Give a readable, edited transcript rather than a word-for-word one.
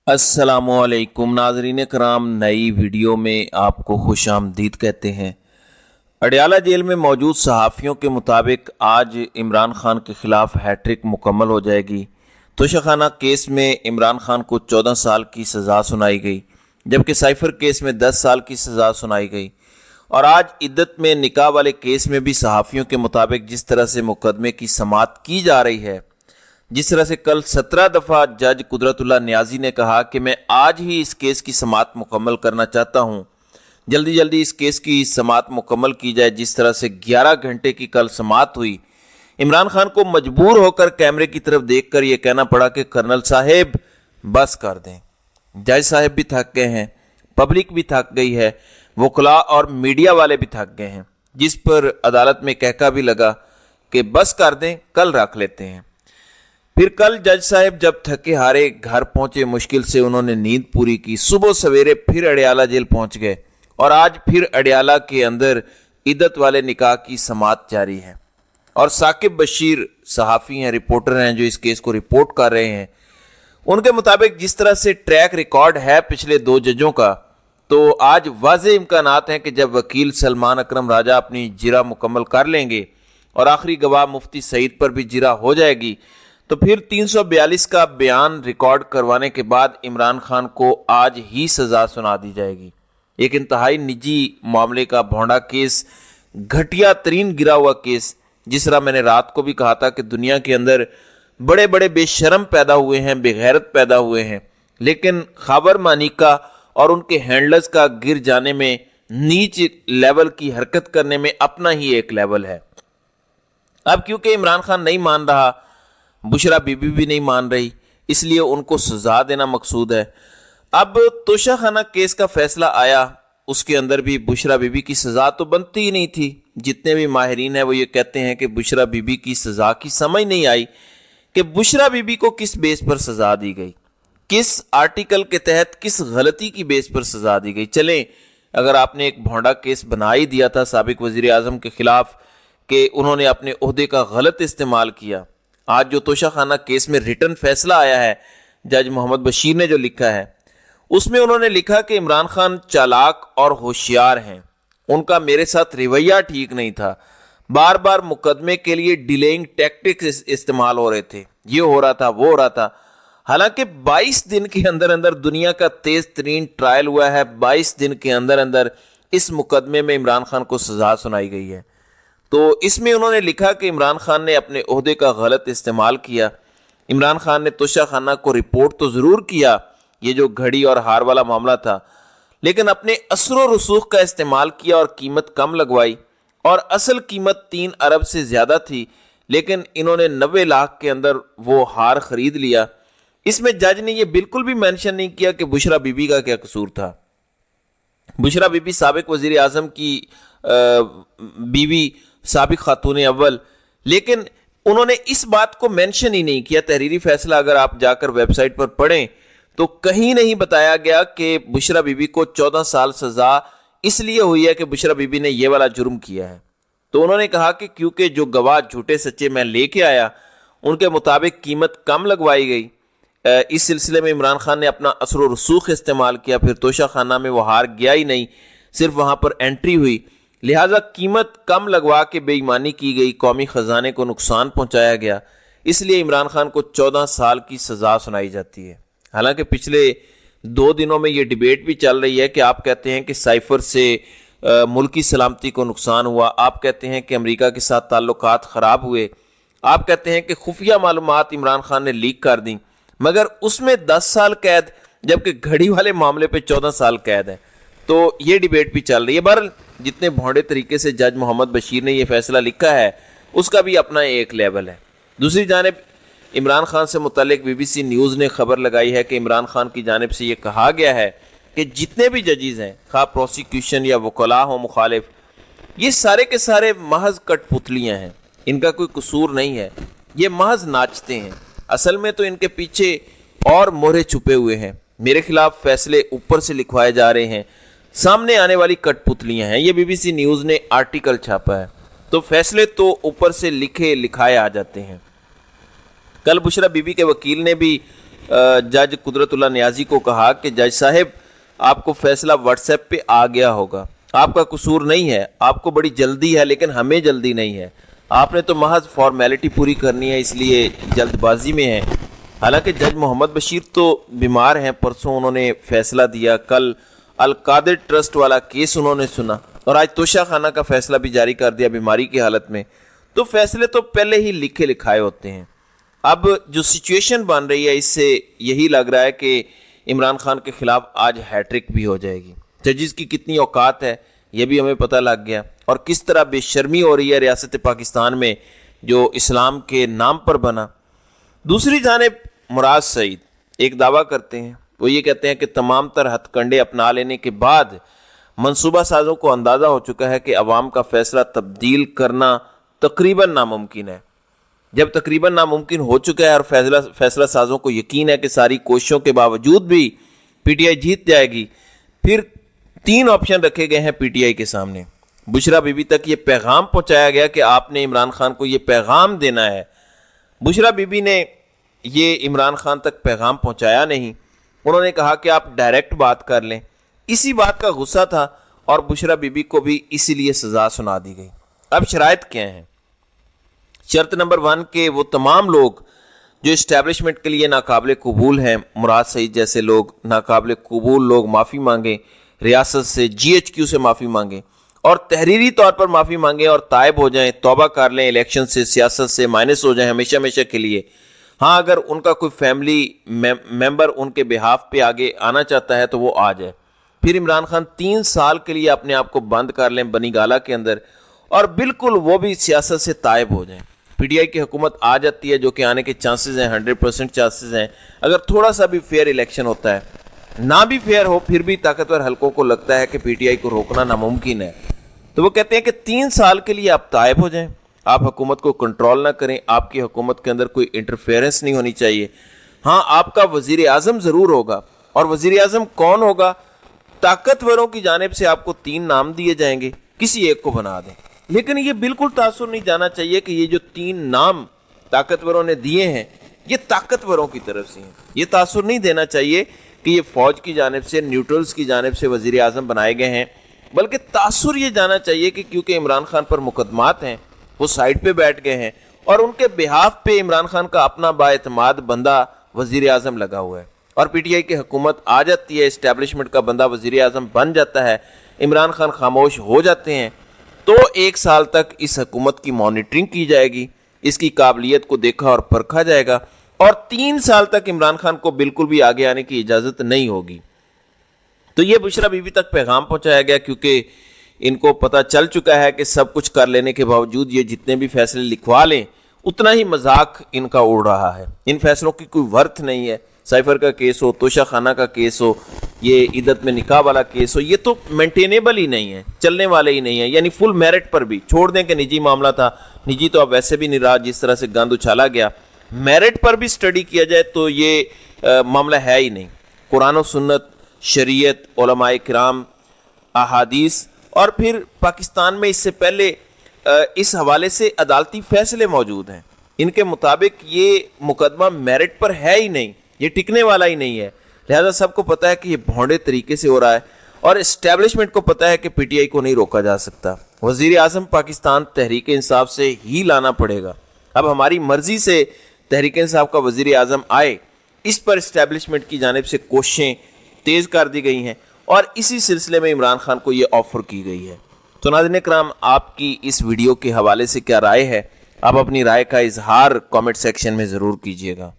अस्सलामुअलैकुम नाजरीन कराम, नई वीडियो में आपको खुश आमदीद कहते हैं। अडयाला जेल में मौजूद सहाफ़ियों के मुताबिक आज इमरान खान के खिलाफ हैट्रिक मुकम्मल हो जाएगी। तोशाखाना केस में इमरान खान को 14 साल की सज़ा सुनाई गई, जबकि साइफर केस में 10 साल की सज़ा सुनाई गई। और आज इद्दत में निकाह वाले केस में भी सहाफ़ियों के मुताबिक जिस तरह से मुकदमे की समाअत की जा रही है, जिस तरह से कल 17 दफ़ा जज कुदरतुल्लाह नियाजी ने कहा कि मैं आज ही इस केस की समाअत मुकम्मल करना चाहता हूँ, जल्दी जल्दी इस केस की समाअत मुकम्मल की जाए। जिस तरह से 11 घंटे की कल समाअत हुई, इमरान खान को मजबूर होकर कैमरे की तरफ देखकर यह कहना पड़ा कि कर्नल साहेब बस कर दें। जज साहब भी थक गए हैं, पब्लिक भी थक गई है, वकला और मीडिया वाले भी थक गए हैं, जिस पर अदालत में कहका भी लगा कि बस कर दें, कल रख लेते हैं। फिर कल जज साहब जब थके हारे घर पहुंचे, मुश्किल से उन्होंने नींद पूरी की। सुबह सवेरे फिर अडयाला जेल पहुंच गए और आज फिर अडयाला के अंदर इद्दत वाले निकाह की समाअत जारी है। और साकिब बशीर सहाफ़ी हैं, रिपोर्टर हैं जो इस केस को रिपोर्ट कर रहे हैं। उनके मुताबिक जिस तरह से ट्रैक रिकॉर्ड है पिछले 2 जजों का, तो आज वाज़े इम्कानात हैं कि जब वकील सलमान अकरम राजा अपनी जिरा मुकम्मल कर लेंगे और आखिरी गवाह मुफ्ती सईद पर भी जिरा हो जाएगी, तो फिर 342 का बयान रिकॉर्ड करवाने के बाद इमरान खान को आज ही सज़ा सुना दी जाएगी। एक इंतहाई निजी मामले का भौंडा केस, घटिया तरीन गिरा हुआ केस, जिस तरह मैंने रात को भी कहा था कि दुनिया के अंदर बड़े बड़े बेशरम पैदा हुए हैं, बेगैरत पैदा हुए हैं, लेकिन खबर मानिका और उनके हैंडलर्स का गिर जाने में, नीच लेवल की हरकत करने में अपना ही एक लेवल है। अब क्योंकि इमरान खान नहीं मान रहा, बुशरा बीबी भी नहीं मान रही, इसलिए उनको सजा देना मकसूद है। अब तोशाखाना केस का फैसला आया, उसके अंदर भी बुशरा बीबी की सजा तो बनती ही नहीं थी। जितने भी माहिरीन हैं वो ये कहते हैं कि बुशरा बीबी की सजा की समझ नहीं आई कि बुशरा बीबी को किस बेस पर सजा दी गई, किस आर्टिकल के तहत किस गलती की बेस पर सजा दी गई। चलें, अगर आपने एक भौंडा केस बना ही दिया था साबिक वजीर आजम के खिलाफ कि उन्होंने अपने ओहदे का गलत इस्तेमाल किया, आज जो तोशाखाना केस में रिटर्न फैसला आया है, जज मोहम्मद बशीर ने जो लिखा है, उसमें उन्होंने लिखा कि इमरान खान चालाक और होशियार हैं, उनका मेरे साथ रवैया ठीक नहीं था, बार बार मुकदमे के लिए डिलेइंग टैक्टिक्स इस्तेमाल हो रहे थे, ये हो रहा था, वो हो रहा था। हालांकि 22 दिन के अंदर अंदर दुनिया का तेज तरीन ट्रायल हुआ है, 22 दिन के अंदर अंदर इस मुकदमे में इमरान खान को सजा सुनाई गई है। तो इसमें उन्होंने लिखा कि इमरान खान ने अपने ओहदे का गलत इस्तेमाल किया। इमरान खान ने तोशाखाना को रिपोर्ट तो ज़रूर किया, ये जो घड़ी और हार वाला मामला था, लेकिन अपने असर व रसूख का इस्तेमाल किया और कीमत कम लगवाई। और असल कीमत 3 अरब से ज़्यादा थी, लेकिन इन्होंने 90 लाख के अंदर वो हार खरीद लिया। इसमें जज ने यह बिल्कुल भी मेंशन नहीं किया कि बुशरा बीबी का क्या कसूर था। बुशरा बीबी साबिक वजीर आजम की बीवी, साबिक खातून अव्वल, लेकिन उन्होंने इस बात को मेंशन ही नहीं किया। तहरीरी फैसला अगर आप जाकर वेबसाइट पर पढ़ें तो कहीं नहीं बताया गया कि बुशरा बीबी को 14 साल सजा इसलिए हुई है कि बुशरा बीबी ने यह वाला जुर्म किया है। तो उन्होंने कहा कि क्योंकि जो गवाह झूठे सच्चे मैं लेके आया, उनके मुताबिक कीमत कम लगवाई गई। इस सिलसिले में इमरान खान ने अपना असर व रसूख इस्तेमाल किया, फिर तोशाखाना में वो हार गया ही नहीं, सिर्फ वहां पर एंट्री हुई, लिहाजा कीमत कम लगवा के बेईमानी की गई, कौमी खजाने को नुकसान पहुंचाया गया, इसलिए इमरान खान को 14 साल की सजा सुनाई जाती है। हालांकि पिछले 2 दिनों में ये डिबेट भी चल रही है कि आप कहते हैं कि साइफर से मुल्की सलामती को नुकसान हुआ, आप कहते हैं कि अमेरिका के साथ ताल्लुकात ख़राब हुए, आप कहते हैं कि खुफिया मालूमात इमरान खान ने लीक कर दी, मगर उसमें 10 साल कैद, जबकि घड़ी वाले मामले पे 14 साल कैद है। तो ये डिबेट भी चल रही है। बहरहाल जितने भौंडे तरीके से जज मोहम्मद बशीर ने यह फैसला लिखा है, उसका भी अपना एक लेवल है। दूसरी जानिब इमरान खान से मुतालिक BBC न्यूज़ ने खबर लगाई है कि इमरान खान की जानिब से ये कहा गया है कि जितने भी जजेस हैं, खा प्रोसिक्यूशन या वकला हो मुखालिफ, ये सारे के सारे महज कठपुतलियाँ हैं, इनका कोई कसूर नहीं है, ये महज नाचते हैं। असल में तो इनके पीछे और मोहरे छुपे हुए हैं, मेरे खिलाफ फैसले ऊपर से लिखवाए जा रहे हैं, सामने आने वाली कठपुतलियां हैं। ये BBC न्यूज़ ने आर्टिकल छापा है, तो फैसले तो ऊपर से लिखे लिखाए आ जाते हैं। कल बुशरा बीबी के वकील ने भी जज कुदरतुल्लाह नियाजी को कहा कि जज साहब आपको फैसला व्हाट्सएप पे आ गया होगा, आपका कसूर नहीं है, आपको बड़ी जल्दी है लेकिन हमें जल्दी नहीं है, आपने तो महज फॉर्मेलिटी पूरी करनी है इसलिए जल्दबाजी में है। हालांकि जज मोहम्मद बशीर तो बीमार हैं, परसों उन्होंने फैसला दिया, कल अल-कादिर ट्रस्ट वाला केस उन्होंने सुना और आज तोशा खाना का फैसला भी जारी कर दिया बीमारी की हालत में। तो फैसले तो पहले ही लिखे लिखाए होते हैं। अब जो सिचुएशन बन रही है इससे यही लग रहा है कि इमरान खान के खिलाफ आज हैट्रिक भी हो जाएगी। जजिस की कितनी औकात है ये भी हमें पता लग गया और किस तरह बेशर्मी हो रही है रियासत पाकिस्तान में जो इस्लाम के नाम पर बना। दूसरी जानिब मुराद सईद एक दावा करते हैं, वो ये कहते हैं कि तमाम तर हथकंडे अपना लेने के बाद मंसूबा साजों को अंदाज़ा हो चुका है कि अवाम का फैसला तब्दील करना तकरीबन नामुमकिन है। जब तकरीबन नामुमकिन हो चुका है और फैसला साजों को यकीन है कि सारी कोशिशों के बावजूद भी पीटीआई जीत जाएगी, फिर 3 ऑप्शन रखे गए हैं पीटीआई के सामने। बुशरा बीबी तक ये पैगाम पहुंचाया गया कि आपने इमरान खान को ये पैगाम देना है। बुशरा बीबी ने ये इमरान खान तक पैगाम पहुंचाया नहीं, उन्होंने कहा कि आप डायरेक्ट बात कर लें। इसी बात का गुस्सा था और बुशरा बीबी को भी इसीलिए सज़ा सुना दी गई। अब शराइत क्या हैं? शर्त नंबर 1 के वो तमाम लोग जो इस्टेब्लिशमेंट के लिए नाकाबिल कबूल हैं, मुराद सईद जैसे लोग नाकाबिल कबूल लोग माफ़ी मांगें, रियासत से GHQ से माफ़ी मांगें और तहरीरी तौर पर माफ़ी मांगें और तायब हो जाएं, तौबा कर लें, इलेक्शन से सियासत से माइनस हो जाएं हमेशा हमेशा के लिए। हाँ, अगर उनका कोई फैमिली मेंबर उनके बिहाफ पे आगे आना चाहता है तो वो आ जाए। फिर इमरान खान 3 साल के लिए अपने आप को बंद कर लें बनीगाला के अंदर और बिल्कुल वो भी सियासत से तायब हो जाएं। पीटीआई की हुकूमत आ जाती है जो कि आने के चांसेस हैं, 100% चांसेस हैं। अगर थोड़ा सा भी फेयर इलेक्शन होता है, ना भी फेयर हो फिर भी ताकतवर हलकों को लगता है कि पीटीआई को रोकना नामुमकिन है, तो वो कहते हैं कि 3 साल के लिए आप तायब हो जाएं, आप हुकूमत को कंट्रोल ना करें, आपकी हुकूमत के अंदर कोई इंटरफेरेंस नहीं होनी चाहिए। हाँ, आपका वजीर आज़म ज़रूर होगा और वजीर आज़म कौन होगा? ताकतवरों की जानिब से आपको 3 नाम दिए जाएंगे, किसी एक को बना दें। लेकिन ये बिल्कुल तासुर नहीं जाना चाहिए कि ये जो 3 नाम ताकतवरों ने दिए हैं ये ताकतवरों की तरफ से हैं। ये तासुर नहीं देना चाहिए कि ये फौज की जानिब से, न्यूट्रल्स की जानिब से वजीर आज़म बनाए गए हैं, बल्कि तासुर ये जाना चाहिए कि क्योंकि इमरान खान पर मुकदमात हैं, वो साइड पे बैठ गए हैं और उनके बिहाफ पे इमरान खान का अपना बाएतमाद बंदा वजीर आज़म लगा हुआ है और पीटीआई की हुकूमत आ जाती है, इस्टेब्लिशमेंट का बंदा वजीर आज़म बन जाता है, इमरान खान खामोश हो जाते हैं, तो 1 साल तक इस हुकूमत की मॉनिटरिंग की जाएगी, इसकी काबिलियत को देखा और परखा जाएगा और 3 साल तक इमरान खान को बिल्कुल भी आगे आने की इजाज़त नहीं होगी। तो ये बुशरा बीबी तक पैगाम पहुंचाया गया क्योंकि इनको पता चल चुका है कि सब कुछ कर लेने के बावजूद ये जितने भी फैसले लिखवा लें उतना ही मजाक इनका उड़ रहा है। इन फैसलों की कोई वर्थ नहीं है। साइफर का केस हो, तोशा खाना का केस हो, ये इद्दत में निकाह वाला केस हो, ये तो मेंटेनेबल ही नहीं है, चलने वाले ही नहीं है। यानी फुल मेरिट पर भी छोड़ दें कि निजी मामला था, निजी तो अब वैसे भी नहीं रहा जिस तरह से गंद उछाला गया, मेरिट पर भी स्टडी किया जाए तो ये मामला है ही नहीं। कुरान और सुन्नत, शरीयत, उलमाए किराम, अहादीस और फिर पाकिस्तान में इससे पहले इस हवाले से अदालती फैसले मौजूद हैं। इनके मुताबिक ये मुकदमा मेरिट पर है ही नहीं, ये टिकने वाला ही नहीं है। लिहाजा सबको पता है कि ये भौंडे तरीके से हो रहा है और इस्टेब्लिशमेंट को पता है कि पीटीआई को नहीं रोका जा सकता। वज़ीर आज़म पाकिस्तान तहरीक इंसाफ से ही लाना पड़ेगा। अब हमारी मर्जी से तहरीक इंसाफ का वज़ीर आज़म आए, इस पर इस्टेब्लिशमेंट की जानिब से कोशिशें तेज़ कर दी गई हैं और इसी सिलसिले में इमरान खान को ये ऑफ़र की गई है। तो नाज़रीन इकराम, आपकी इस वीडियो के हवाले से क्या राय है? आप अपनी राय का इजहार कमेंट सेक्शन में ज़रूर कीजिएगा।